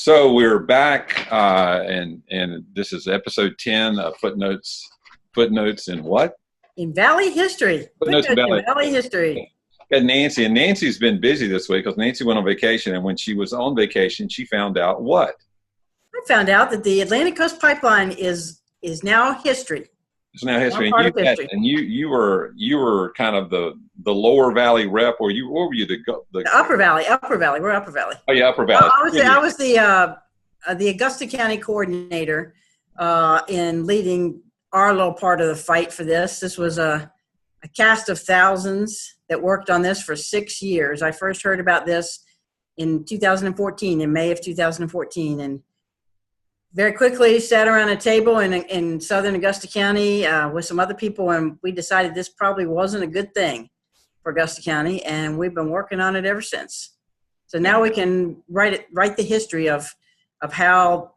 So we're back, and this is episode 10 of Footnotes in what? In Valley History. Footnotes in Valley History. Got Nancy, and Nancy's been busy this week because Nancy went on vacation, and when she was on vacation, she found out what? I found out that the Atlantic Coast Pipeline is now history. It's now history, Part of history. And you were kind of the Lower Valley rep, or what were you the Upper Valley? We're Upper Valley. Oh yeah, Upper Valley. I was the Augusta County coordinator in leading our little part of the fight for this. This was a cast of thousands that worked on this for 6 years. I first heard about this in 2014, in May of 2014, and very quickly sat around a table in southern Augusta County with some other people, and we decided this probably wasn't a good thing for Augusta County, and we've been working on it ever since. So now we can write the history of how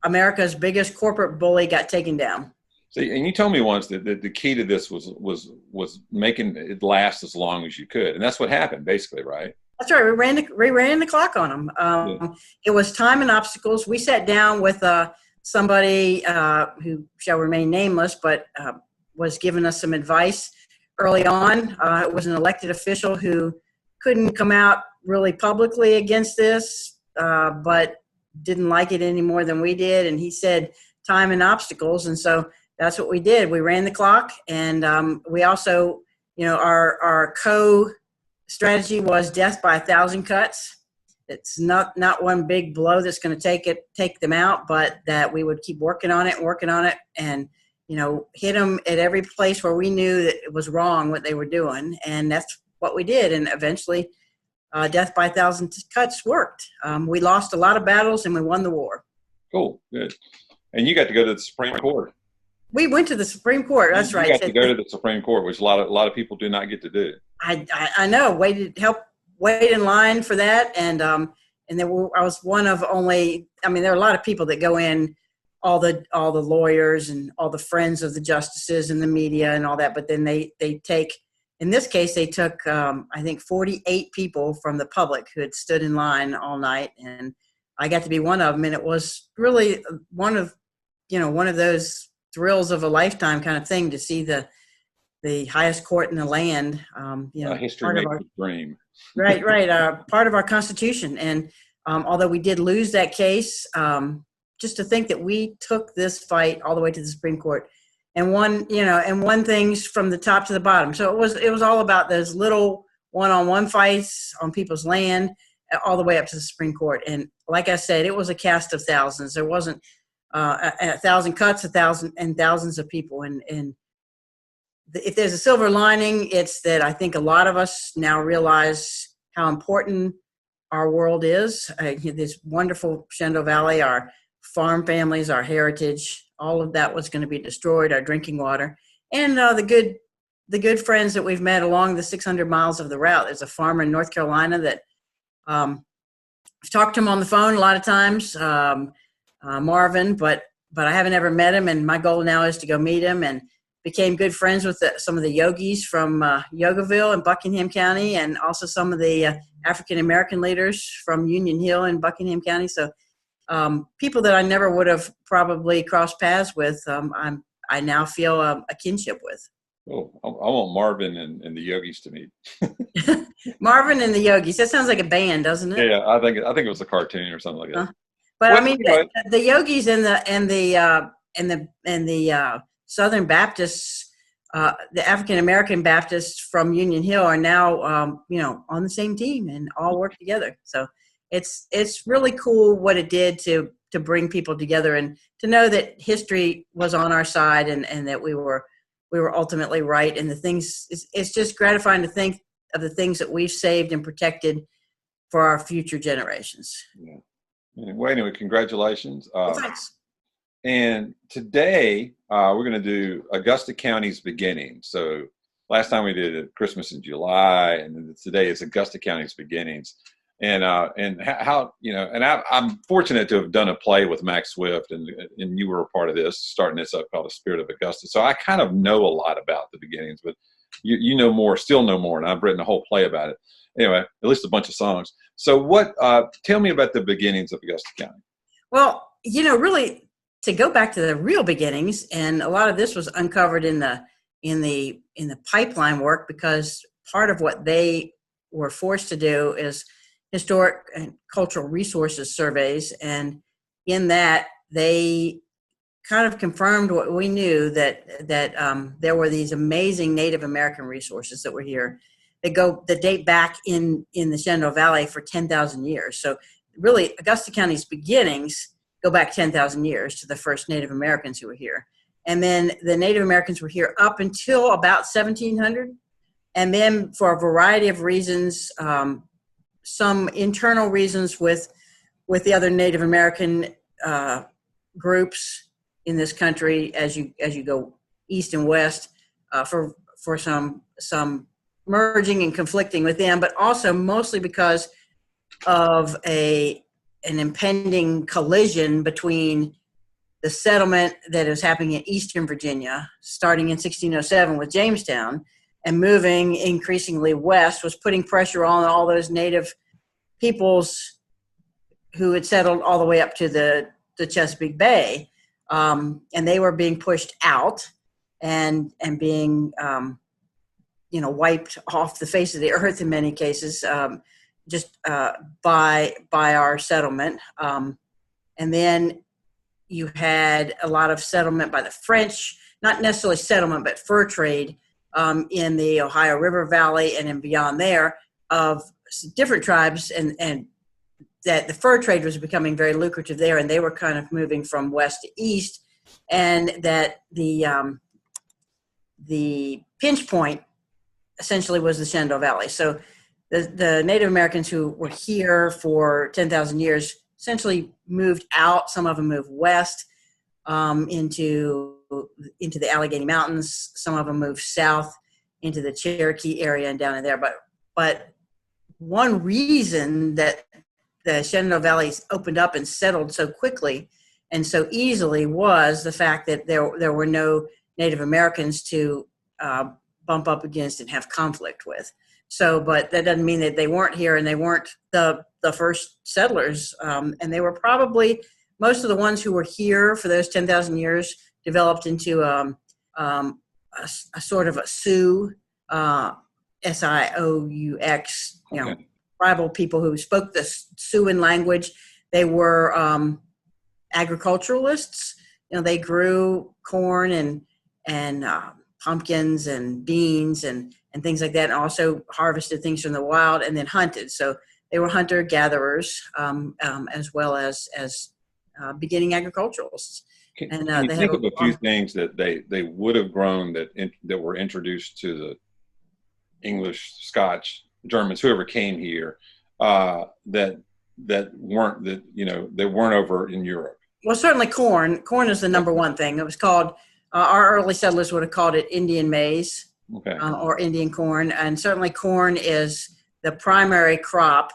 America's biggest corporate bully got taken down. See, and you told me once that the key to this was making it last as long as you could, and that's what happened, basically, right? That's right. We ran the clock on them. It was time and obstacles. We sat down with somebody who shall remain nameless, but was giving us some advice early on. It was an elected official who couldn't come out really publicly against this, but didn't like it any more than we did. And he said time and obstacles. And so that's what we did. We ran the clock. And we also, our strategy was death by 1,000 cuts. It's not one big blow that's going to take them out, but that we would keep working on it, and hit them at every place where we knew that it was wrong what they were doing, and that's what we did. And eventually, death by 1,000 cuts worked. We lost a lot of battles, and we won the war. Cool, good. And you got to go to the Supreme Court. We went to the Supreme Court. That's right. You got to go to the Supreme Court, which a lot of people do not get to do. I know. Wait in line for that, and I was one of only. I mean, there are a lot of people that go in, all the lawyers and all the friends of the justices and the media and all that. But then they take. In this case, they took I think 48 people from the public who had stood in line all night, and I got to be one of them. And it was really one of those thrills of a lifetime kind of thing to see the highest court in the land. History makes a dream. Right. Part of our Constitution. And although we did lose that case, just to think that we took this fight all the way to the Supreme Court and won things from the top to the bottom. So it was all about those little one-on-one fights on people's land all the way up to the Supreme Court. And like I said, it was a cast of thousands. There wasn't 1,000 cuts, 1,000 and thousands of people. And if there's a silver lining, it's that I think a lot of us now realize how important our world is. This wonderful Shenandoah Valley, our farm families, our heritage, all of that was going to be destroyed, our drinking water, and the good friends that we've met along the 600 miles of the route. There's a farmer in North Carolina that I've talked to him on the phone a lot of times, Marvin, but I haven't ever met him, and my goal now is to go meet him, and became good friends with some of the yogis from Yogaville in Buckingham County, and also some of the African-American leaders from Union Hill in Buckingham County. So people that I never would have probably crossed paths with, I now feel a kinship with. Oh, I want Marvin and the Yogis to meet. Marvin and the Yogis. That sounds like a band, doesn't it? Yeah, I think it was a cartoon or something like that. But I mean, the Yogis and the Southern Baptists, the African American Baptists from Union Hill are now on the same team and all work together. So it's really cool what it did to bring people together and to know that history was on our side and that we were ultimately right. And it's just gratifying to think of the things that we've saved and protected for our future generations. Yeah. Anyway, congratulations. Thanks. And today we're going to do Augusta County's beginning. So last time we did Christmas in July, and today is Augusta County's beginnings. And how and I'm fortunate to have done a play with Max Swift, and you were a part of this, starting this up called The Spirit of Augusta. So I kind of know a lot about the beginnings, but you know more, still know more, and I've written a whole play about it. Anyway, at least a bunch of songs. So tell me about the beginnings of Augusta County. Well, really to go back to the real beginnings, and a lot of this was uncovered in the pipeline work, because part of what they were forced to do is historic and cultural resources surveys, and in that they kind of confirmed what we knew, that there were these amazing Native American resources that were here that date back in the Shenandoah Valley for 10,000 years. So really, Augusta County's beginnings go back 10,000 years to the first Native Americans who were here. And then the Native Americans were here up until about 1700. And then for a variety of reasons, some internal reasons with the other Native American groups in this country, as you go east and west, for some merging and conflicting with them, but also mostly because of an impending collision between the settlement that is happening in Eastern Virginia, starting in 1607 with Jamestown, and moving increasingly west, was putting pressure on all those native peoples who had settled all the way up to the Chesapeake Bay. And they were being pushed out and being, wiped off the face of the earth in many cases, just by our settlement. And then you had a lot of settlement by the French, not necessarily settlement, but fur trade in the Ohio River Valley and then beyond there, of different tribes, and that the fur trade was becoming very lucrative there, and they were kind of moving from west to east, and that the pinch point essentially was the Shenandoah Valley. So the Native Americans who were here for 10,000 years essentially moved out. Some of them moved west into the Allegheny Mountains. Some of them moved south into the Cherokee area and down in there. But one reason that the Shenandoah Valley opened up and settled so quickly and so easily was the fact that there were no Native Americans to bump up against and have conflict with. So, but that doesn't mean that they weren't here, and they weren't the first settlers. And they were probably, most of the ones who were here for those 10,000 years developed into a sort of a Sioux, Sioux, tribal people who spoke the Siouan language. They were agriculturalists. They grew corn and pumpkins and beans and things like that, and also harvested things from the wild and then hunted. So they were hunter-gatherers as well as beginning agriculturalists. Can you think of a few things that they would have grown that were introduced to the English, Scotch, Germans, whoever came here, that weren't over in Europe? Well, certainly corn. Corn is the number one thing. It was called, our early settlers would have called it Indian maize, okay, or Indian corn. And certainly corn is the primary crop.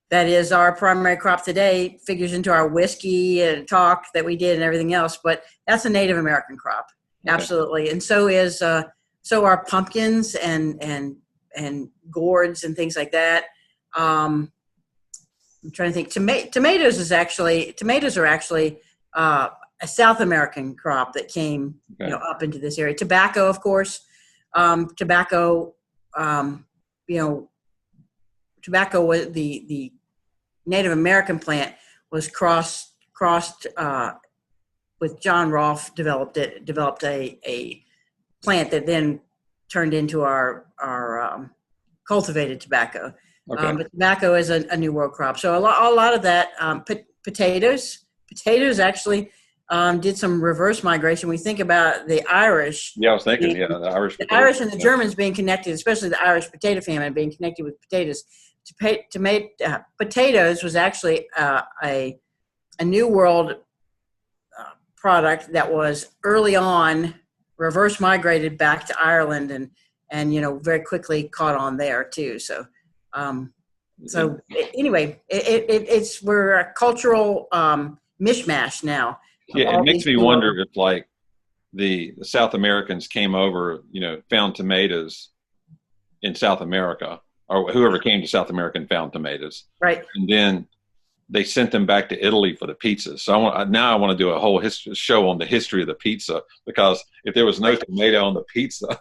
That is our primary crop today, figures into our whiskey and talk that we did and everything else. But that's a Native American crop, okay. Absolutely. And so are pumpkins and gourds and things like that. I'm trying to think. Tomatoes are actually a South American crop that came, okay, up into this area. Tobacco, of course. Tobacco was the Native American plant was crossed with John Rolfe developed a plant that then turned into our cultivated tobacco. Okay. But tobacco is a New World crop. So a lot of that, potatoes actually did some reverse migration. We think about the Irish. Yeah, I was thinking, the Irish. The Irish and the Germans being connected, especially the Irish potato famine being connected with potatoes. Potatoes was actually a New World product that was early on reverse migrated back to Ireland and very quickly caught on there too. So anyway, we're a cultural mishmash now. Yeah, it makes me wonder if like the South Americans came over, found tomatoes in South America, or whoever came to South America and found tomatoes. Right. And then they sent them back to Italy for the pizza. So now I want to do a whole show on the history of the pizza, because if there was no tomato on the pizza,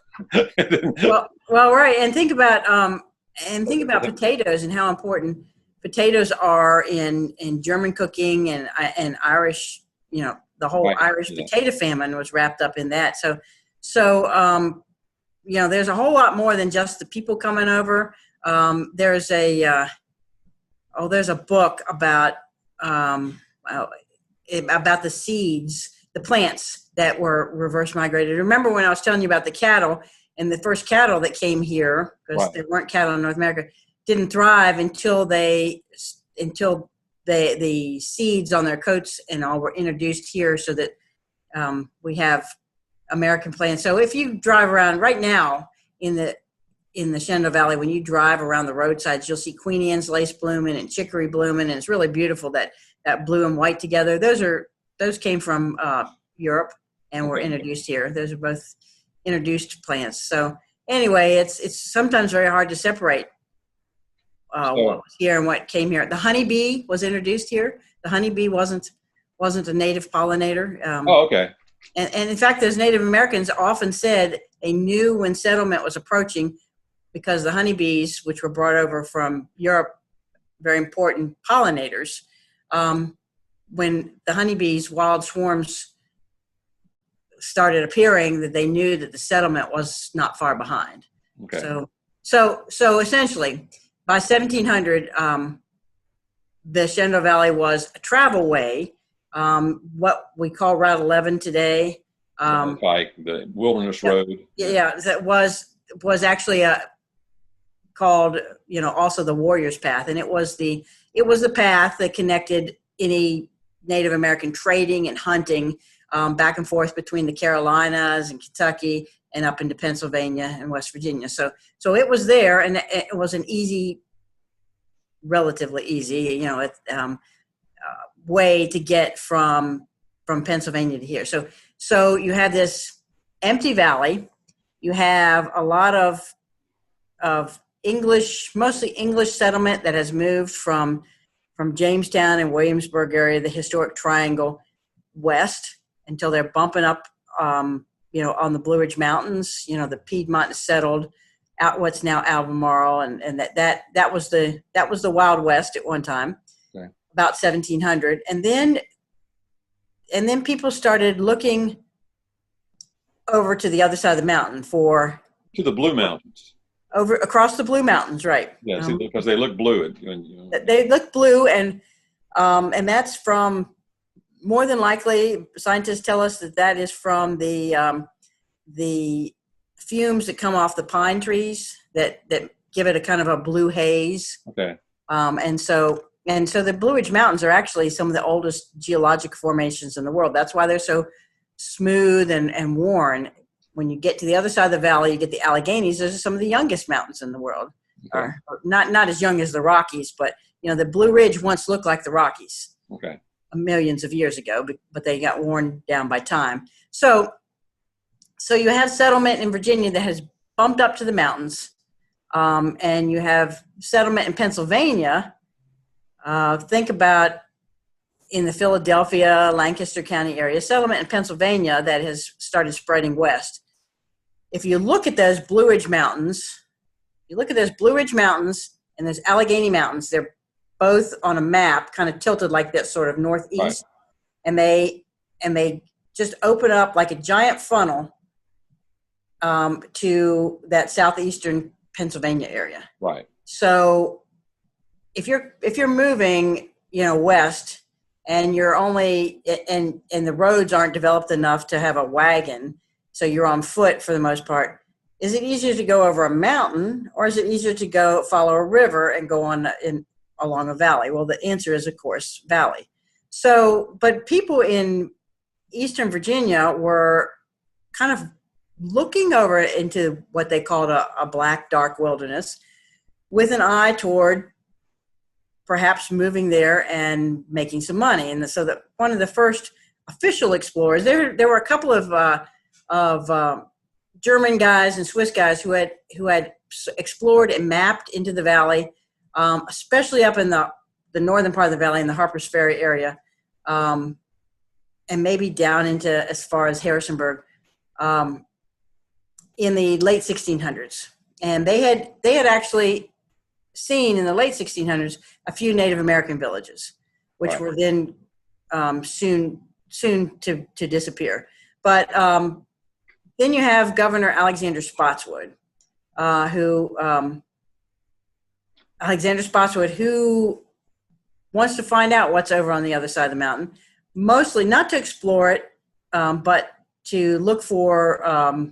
well, right. And think about potatoes and how important potatoes are in German cooking and Irish. You know, the whole right. Irish Yeah. potato famine was wrapped up in that. So you know, there's a whole lot more than just the people coming over. There's a book about the seeds, the plants that were reverse migrated. Remember when I was telling you about the cattle, and the first cattle that came here, because there weren't cattle in North America, didn't thrive until the seeds on their coats and all were introduced here, so that we have American plants. So if you drive around right now in the Shenandoah Valley, when you drive around the roadsides, you'll see Queen Anne's lace blooming and chicory blooming, and it's really beautiful, that blue and white together. Those came from Europe and were introduced here. Those are both introduced plants. So anyway, it's sometimes very hard to separate what was here and what came here. The honeybee was introduced here. The honeybee wasn't a native pollinator. Okay. And in fact, those Native Americans often said they knew when settlement was approaching, because the honeybees, which were brought over from Europe, very important pollinators, when the honeybees, wild swarms, started appearing, that they knew that the settlement was not far behind. Okay. So essentially, by 1700, the Shenandoah Valley was a travel way, what we call Route 11 today. Like the Wilderness Road. Yeah, that was actually called, you know, also the Warrior's Path, and it was the path that connected any Native American trading and hunting back and forth between the Carolinas and Kentucky and up into Pennsylvania and West Virginia. So it was there, and it was an relatively easy, you know, way to get from Pennsylvania to here. So you have this empty valley. You have a lot of English, mostly English settlement that has moved from Jamestown and Williamsburg area, the historic triangle, west until they're bumping up, you know, on the Blue Ridge Mountains. You know, the Piedmont is settled out what's now Albemarle, and that was the Wild West at one time, okay, about 1700, and then people started looking over to the other side of the mountain to the Blue Mountains. Over across the Blue Mountains, right? Yeah, because they look blue. They look blue, and that's from, more than likely, scientists tell us that is from the fumes that come off the pine trees that give it a kind of a blue haze. Okay. And so the Blue Ridge Mountains are actually some of the oldest geologic formations in the world. That's why they're so smooth and worn. When you get to the other side of the valley, you get the Alleghenies. Those are some of the youngest mountains in the world. Okay. Or not as young as the Rockies, but you know, the Blue Ridge once looked like the Rockies. Okay. Millions of years ago, but they got worn down by time. So you have settlement in Virginia that has bumped up to the mountains, and you have settlement in Pennsylvania. Think about in the Philadelphia, Lancaster County area, settlement in Pennsylvania that has started spreading west. If you look at those Blue Ridge Mountains, and those Allegheny Mountains, they're both on a map, kind of tilted like this, sort of northeast, right, and they just open up like a giant funnel to that southeastern Pennsylvania area. Right. So if you're moving, you know, west, and you're only and the roads aren't developed enough to have a wagon, so you're on foot for the most part, is it easier to go over a mountain, or is it easier to go follow a river and go along a valley? Well, the answer is, of course, valley. So, but people in Eastern Virginia were kind of looking over into what they called a black, dark wilderness with an eye toward perhaps moving there and making some money. And so that one of the first official explorers, there were a couple of German guys and Swiss guys who had explored and mapped into the valley, especially up in the northern part of the valley in the Harpers Ferry area, and maybe down into as far as Harrisonburg, in the late 1600s. And they had actually seen in the late 1600s a few Native American villages, which Right. were then soon to disappear. But then you have Governor Alexander Spotswood, who wants to find out what's over on the other side of the mountain, mostly not to explore it, but to look for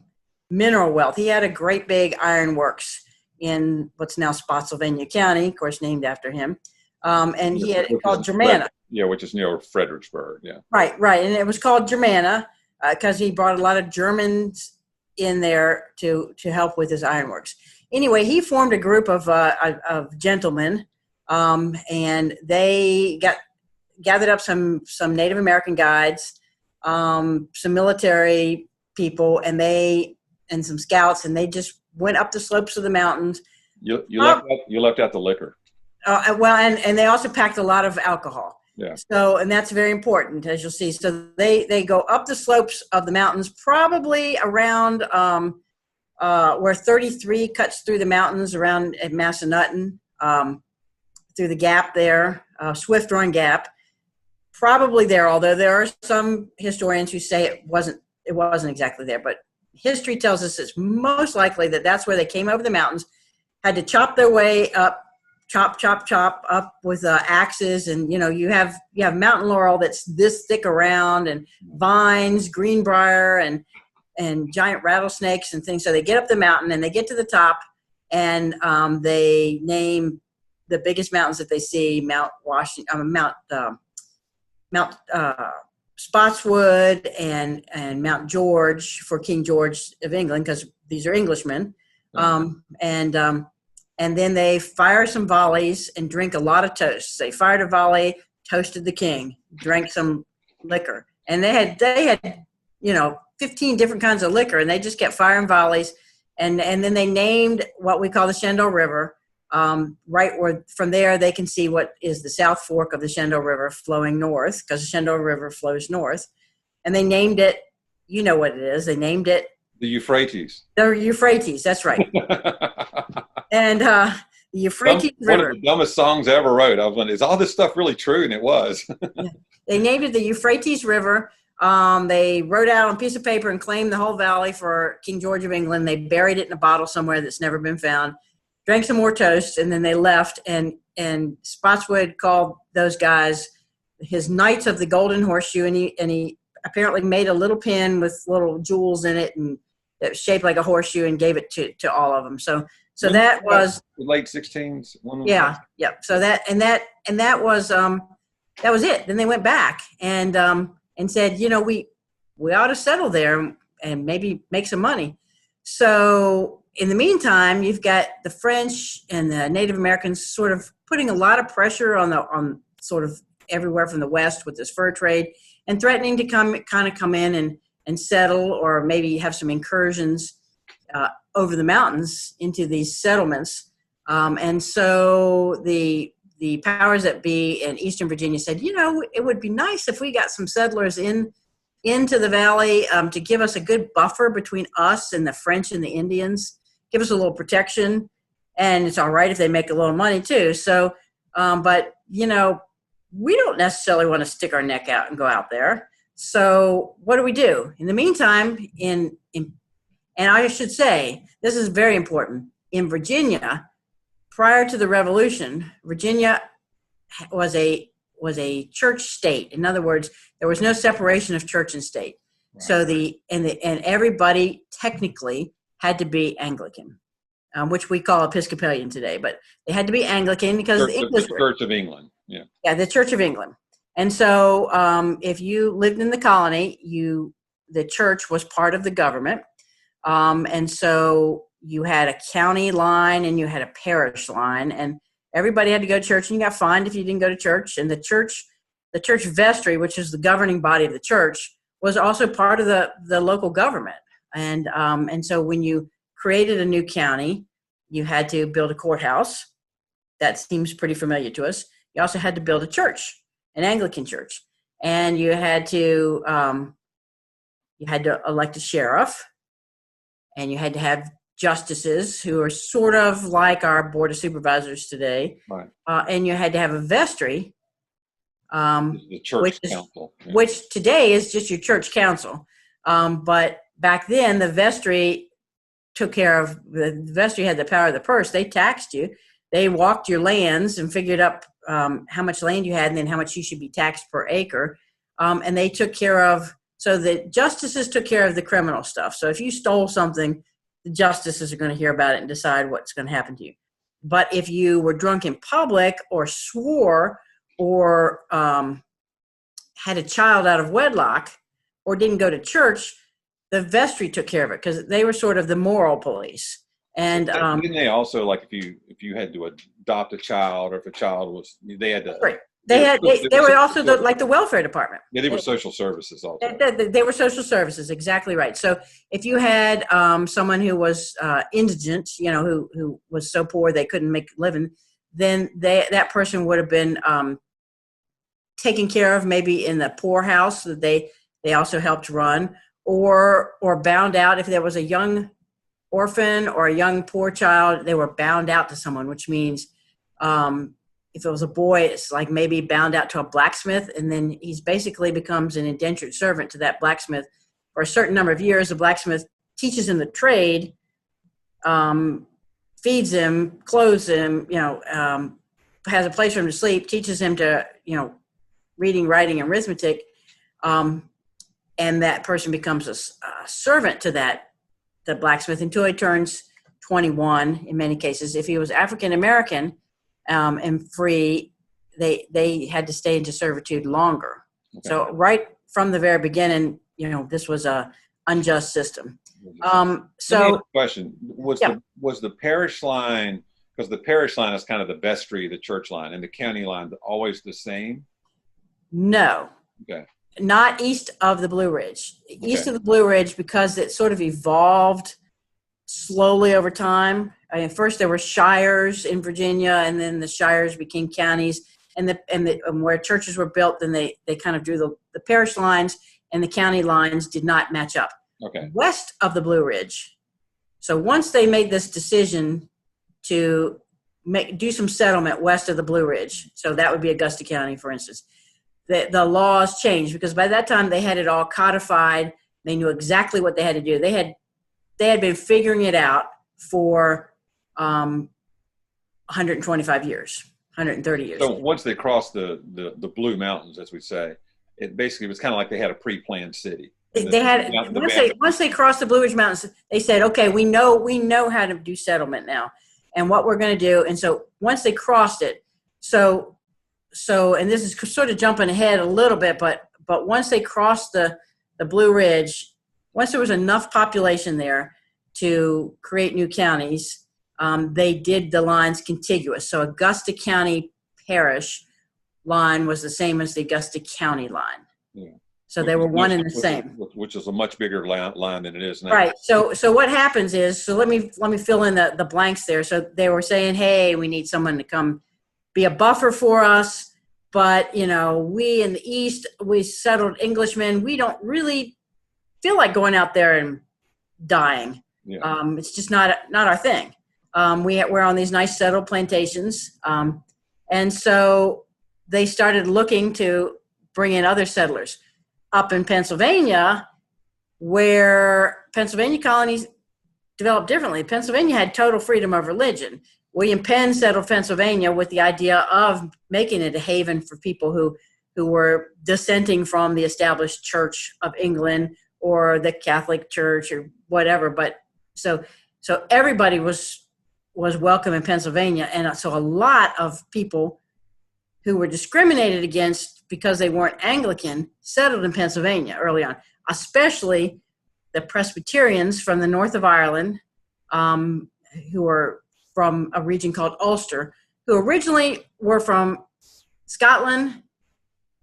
mineral wealth. He had a great big iron works in what's now Spotsylvania County, of course, named after him. And he had called Germanna. Yeah, which is near Fredericksburg. Yeah. Right. And it was called Germanna because he brought a lot of Germans in there to help with his ironworks. Anyway, he formed a group of gentlemen, and they gathered up some Native American guides, some military people, and some scouts, and they just went up the slopes of the mountains. You left out the liquor. Well, and they also packed a lot of alcohol. Yeah. So, and that's very important, as you'll see. So they go up the slopes of the mountains, probably around where 33 cuts through the mountains around at Massanutten, through the gap there, Swift Run Gap. Probably there, although there are some historians who say it wasn't exactly there, but history tells us it's most likely that that's where they came over the mountains, had to chop their way up, chop up with axes, and you have mountain laurel that's this thick around, and vines, greenbrier, and giant rattlesnakes and things. So they get up the mountain and they get to the top, and they name the biggest mountains that they see: Mount Washington, Mount Spotswood, and Mount George for King George of England, because these are Englishmen. And then they fire some volleys and drink a lot of toasts. They fired a volley, toasted the king, drank some liquor, and they had 15 different kinds of liquor, and they just kept firing volleys, and then they named what we call the Shenandoah River. Right where from there they can see what is the South Fork of the Shenandoah River flowing north, because the Shenandoah River flows north, and they named it. You know what it is? They named it the Euphrates. The Euphrates. That's right. And the Euphrates River. One of the dumbest songs I ever wrote. I was wondering, is all this stuff really true? And it was. Yeah. They named it the Euphrates River. They wrote out on a piece of paper and claimed the whole valley for King George of England. They buried it in a bottle somewhere that's never been found. Drank some more toast, and then they left. And Spotswood called those guys his Knights of the Golden Horseshoe, and he apparently made a little pin with little jewels in it, and that was shaped like a horseshoe, and gave it to all of them. So that was the late 16s. Yeah. So that was it. Then they went back and said, we ought to settle there and maybe make some money. So in the meantime, you've got the French and the Native Americans sort of putting a lot of pressure on sort of everywhere from the West with this fur trade, and threatening to come in and settle, or maybe have some incursions over the mountains into these settlements. And so the powers that be in Eastern Virginia said, it would be nice if we got some settlers into the valley to give us a good buffer between us and the French and the Indians, give us a little protection, and it's all right if they make a little money too. So, but we don't necessarily want to stick our neck out and go out there. So what do? In the meantime, and I should say, this is very important, in Virginia, prior to the Revolution, Virginia was a church state. In other words, there was no separation of church and state. Right. So and everybody technically had to be Anglican, which we call Episcopalian today, but they had to be Anglican because the English Church of England. Yeah. Yeah, the Church of England. And so if you lived in the colony, the church was part of the government. And so you had a county line and you had a parish line, and everybody had to go to church, and you got fined if you didn't go to church. And the church vestry, which is the governing body of the church, was also part of the local government. And so when you created a new county, you had to build a courthouse. That seems pretty familiar to us. You also had to build a church, an Anglican church, and you had to elect a sheriff, and you had to have justices who are sort of like our board of supervisors today, Right. And you had to have a vestry, The church council. Yeah. which today is just your church council. But back then, the vestry took care of, the vestry had the power of the purse. They taxed you. They walked your lands and figured up how much land you had and then how much you should be taxed per acre. And they took care of, so the justices took care of the criminal stuff. So if you stole something, the justices are going to hear about it and decide what's going to happen to you. But if you were drunk in public or swore or had a child out of wedlock or didn't go to church, the vestry took care of it because they were sort of the moral police. And didn't they also, like, if you had to adopt a child, or if a child was, they had to. right. They were also like the welfare department. Yeah, they were social services also. They were social services, exactly right. So if you had someone who was indigent, who was so poor they couldn't make a living, then that person would have been taken care of, maybe in the poorhouse that they also helped run, or bound out. If there was a young orphan or a young poor child, they were bound out to someone, which means if it was a boy, it's like maybe bound out to a blacksmith, and then he's basically becomes an indentured servant to that blacksmith for a certain number of years. The blacksmith teaches him the trade, feeds him, clothes him, has a place for him to sleep, teaches him to, reading, writing, and arithmetic, and that person becomes a servant to the blacksmith until he turns 21 in many cases. If he was African American, and free, they had to stay into servitude longer. Okay. So right from the very beginning, this was a unjust system. So question, was the parish line, because the parish line is kind of the vestry, the church line, and the county line always the same? No. Okay. Not east of the Blue Ridge. East of the Blue Ridge, because it sort of evolved slowly over time. First there were shires in Virginia, and then the shires became counties, and where churches were built, then they kind of drew the parish lines, and the county lines did not match up. Okay. West of the Blue Ridge. So once they made this decision to do some settlement west of the Blue Ridge, so that would be Augusta County, for instance, the laws changed, because by that time they had it all codified. They knew exactly what they had to do. They had been figuring it out for 125 years, 130 years. So once they crossed the Blue Mountains, as we say, it basically was kind of like they had a pre-planned city. Once they crossed the Blue Ridge Mountains, they said, okay, we know how to do settlement now, and what we're going to do. And so once they crossed it, so and this is sort of jumping ahead a little bit, but once they crossed the Blue Ridge, once there was enough population there to create new counties, they did the lines contiguous. So Augusta County Parish line was the same as the Augusta County line. Yeah. So they were one and the same. Which is a much bigger line than it is now. Right. So what happens is, so let me fill in the blanks there. So they were saying, hey, we need someone to come be a buffer for us. But, we in the East, we settled Englishmen. We don't really feel like going out there and dying. Yeah. It's just not our thing. We're on these nice settled plantations. And so they started looking to bring in other settlers. Up in Pennsylvania, where Pennsylvania colonies developed differently. Pennsylvania had total freedom of religion. William Penn settled Pennsylvania with the idea of making it a haven for people who were dissenting from the established Church of England or the Catholic Church or whatever. But so everybody was welcome in Pennsylvania, and so a lot of people who were discriminated against because they weren't Anglican settled in Pennsylvania early on, especially the Presbyterians from the north of Ireland, who were from a region called Ulster, who originally were from Scotland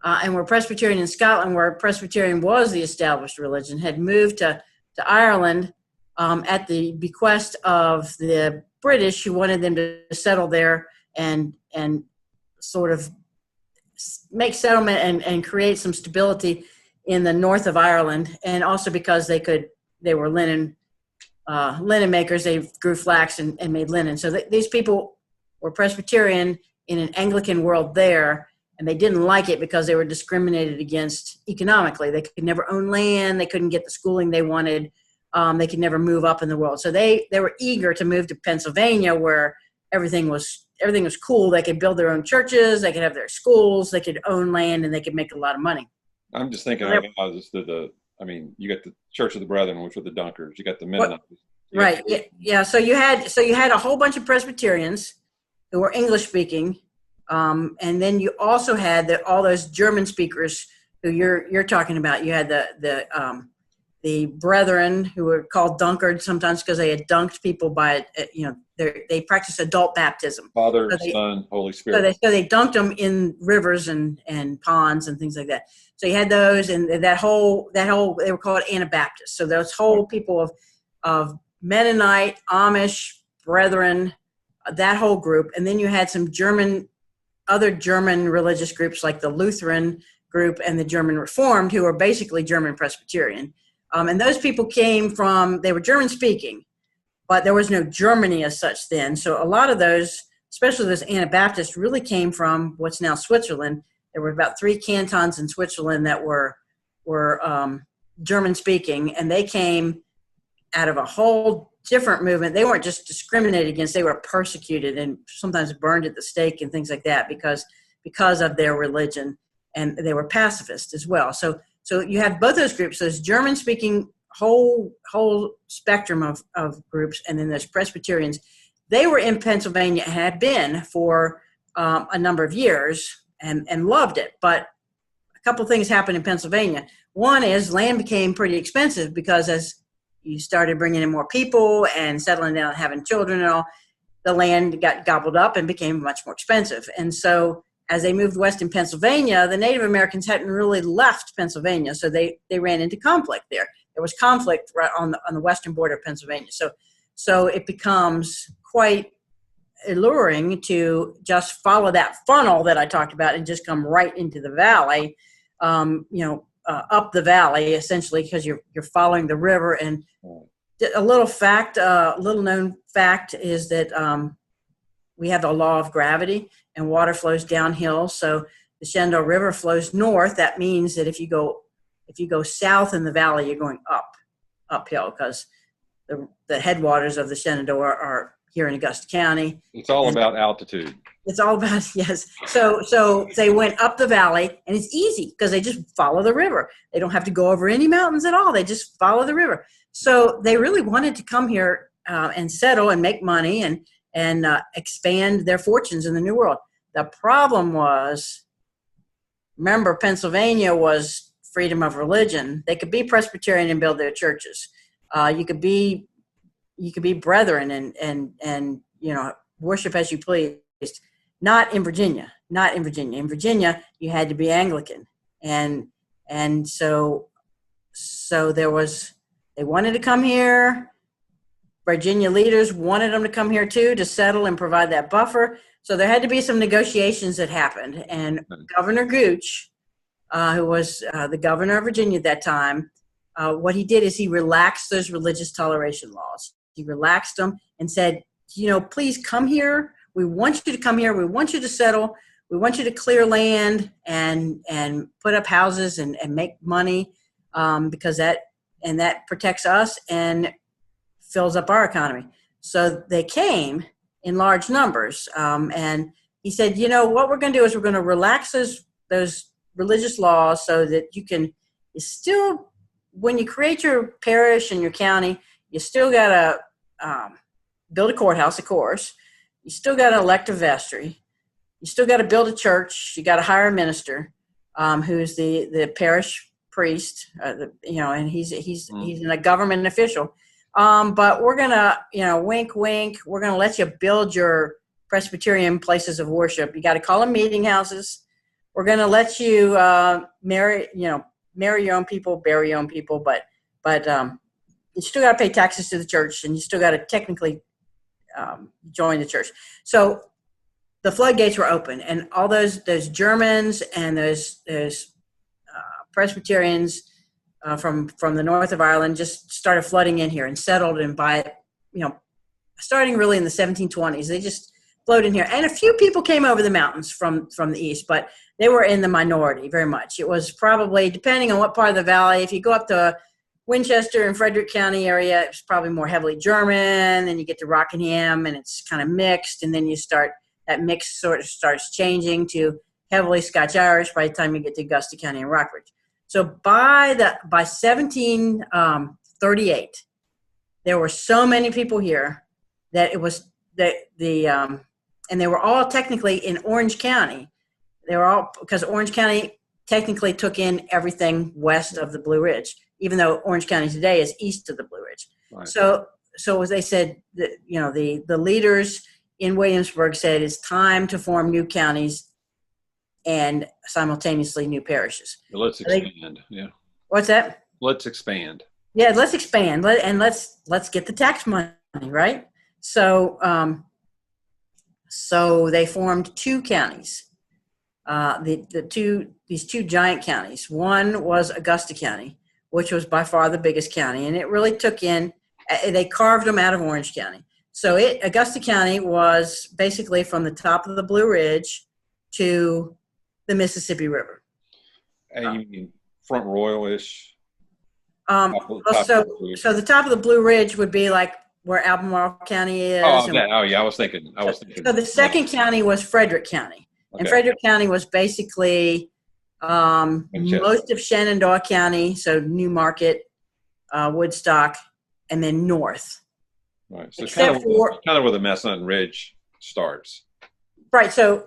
and were Presbyterian in Scotland, where Presbyterian was the established religion, had moved to Ireland at the bequest of the British who wanted them to settle there and sort of make settlement and create some stability in the north of Ireland, and also because they were linen makers. They grew flax and made linen. So these people were Presbyterian in an Anglican world there, and they didn't like it because they were discriminated against economically. They could never own land. They couldn't get the schooling they wanted. They could never move up in the world. So they were eager to move to Pennsylvania, where everything was cool. They could build their own churches. They could have their schools. They could own land, and they could make a lot of money. I'm just thinking, you got the Church of the Brethren, which were the Dunkers. You got the Mennonites. Right. Yeah. So you had a whole bunch of Presbyterians who were English speaking, and then you also had all those German speakers who you're talking about. You had the Brethren, who were called Dunkards sometimes because they had dunked people by they practiced adult baptism. Father, Son, Holy Spirit. So they dunked them in rivers and ponds and things like that. So you had those, and that whole they were called Anabaptists. So those whole people of Mennonite, Amish, Brethren, that whole group, and then you had some other German religious groups like the Lutheran group and the German Reformed, who were basically German Presbyterian. And those people they were German speaking, but there was no Germany as such then. So a lot of those, especially those Anabaptists, really came from what's now Switzerland. There were about 3 cantons in Switzerland that were German speaking, and they came out of a whole different movement. They weren't just discriminated against, they were persecuted and sometimes burned at the stake and things like that because of their religion, and they were pacifist as well. So you have both those groups, those German-speaking whole spectrum of groups, and then there's Presbyterians. They were in Pennsylvania and had been for a number of years and loved it. But a couple things happened in Pennsylvania. One is land became pretty expensive because as you started bringing in more people and settling down and having children and all, the land got gobbled up and became much more expensive. And so as they moved west in Pennsylvania, the Native Americans hadn't really left Pennsylvania, so they ran into conflict there. There was conflict right on the western border of Pennsylvania. So it becomes quite alluring to just follow that funnel that I talked about and just come right into the valley, up the valley essentially, because you're following the river. And a little known fact is that we have the law of gravity, and water flows downhill. So the Shenandoah River flows north. That means that if you go south in the valley, you're going uphill, because the headwaters of the Shenandoah are here in Augusta County. It's all about altitude. It's all about, yes. So they went up the valley, and it's easy because they just follow the river. They don't have to go over any mountains at all. They just follow the river. So they really wanted to come here and settle and make money and expand their fortunes in the New World. The problem was, remember, Pennsylvania was freedom of religion. They could be Presbyterian and build their churches. You could be Brethren and worship as you pleased. Not in Virginia. In Virginia, you had to be Anglican, and so there was. They wanted to come here. Virginia leaders wanted them to come here too to settle and provide that buffer. So there had to be some negotiations that happened. And Governor Gooch, who was the governor of Virginia at that time, what he did is he relaxed those religious toleration laws. He relaxed them and said, please come here. We want you to come here. We want you to settle. We want you to clear land and put up houses and make money because that protects us and fills up our economy. So they came in large numbers. And he said, what we're going to do is we're going to relax those religious laws so that you still, when you create your parish and your county, you still got to build a courthouse, of course. You still got to elect a vestry. You still got to build a church. You got to hire a minister who's the parish priest, and he's a government official. But we're going to, wink, wink, we're going to let you build your Presbyterian places of worship. You got to call them meeting houses. We're going to let you marry your own people, bury your own people, but you still got to pay taxes to the church, and you still got to technically joined the church. So the floodgates were open, and all those Germans and those Presbyterians from the north of Ireland just started flooding in here and settled. And by, starting really in the 1720s, they just flowed in here. And a few people came over the mountains from the east, but they were in the minority very much. It was probably, depending on what part of the valley, if you go up to Winchester and Frederick County area, it's probably more heavily German. Then you get to Rockingham, and it's kind of mixed. And then that mix sort of starts changing to heavily Scotch-Irish by the time you get to Augusta County and Rockbridge. So by 1738, there were so many people here that it was and they were all technically in Orange County. They were all, because Orange County technically took in everything west of the Blue Ridge, even though Orange County today is east of the Blue Ridge. Right. So as they said, the leaders in Williamsburg said it's time to form new counties and simultaneously new parishes. Well, let's expand. Yeah. What's that? Let's expand. Yeah, let's expand. Let's get the tax money, right? So they formed two counties. These two giant counties. One was Augusta County, which was by far the biggest county, and it really took in. They carved them out of Orange County. So Augusta County was basically from the top of the Blue Ridge to the Mississippi River. And you mean Front Royal-ish? So the top of the Blue Ridge would be like where Albemarle County is. I was thinking. So the second county was Frederick County. Okay. And Frederick County was basically most of Shenandoah County, so New Market, Woodstock, and then north. Right. So it's kind of where the Massanutten Ridge starts. Right. So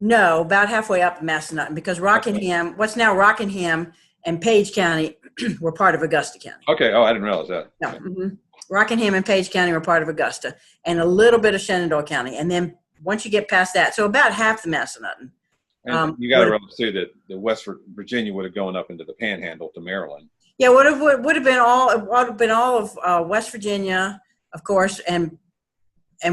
no, about halfway up Massanutten, because Rockingham, what's now Rockingham and Page County were part of Augusta County. Okay. Oh, I didn't realize that. No. Mm-hmm. Rockingham and Page County were part of Augusta, and a little bit of Shenandoah County. And then once you get past that, so about half the Massanutten. And you got to realize too that the West Virginia would have gone up into the Panhandle to Maryland. Yeah, would have been all of West Virginia, of course, and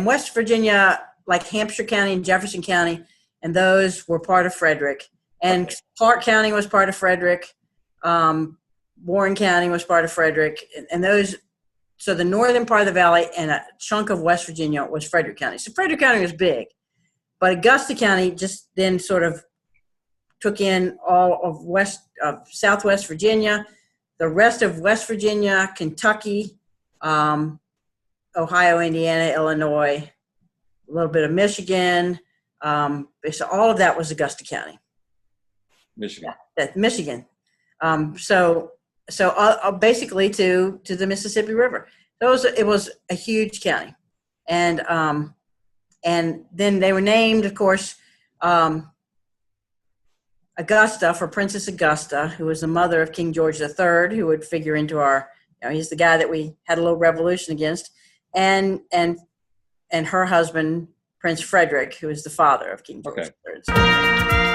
West Virginia, like Hampshire County and Jefferson County, and those were part of Frederick. And Clark County was part of Frederick. Warren County was part of Frederick, and those. So the northern part of the valley and a chunk of West Virginia was Frederick County. So Frederick County was big, but Augusta County just then sort of took in all of Southwest Virginia, the rest of West Virginia, Kentucky, Ohio, Indiana, Illinois, a little bit of Michigan. So all of that was Augusta County. Michigan. Michigan. So basically to the Mississippi River. It was a huge county. And then they were named, of course, Augusta for Princess Augusta, who was the mother of King George III, who would figure into our, he's the guy that we had a little revolution against, and her husband, Prince Frederick, who was the father of King George III.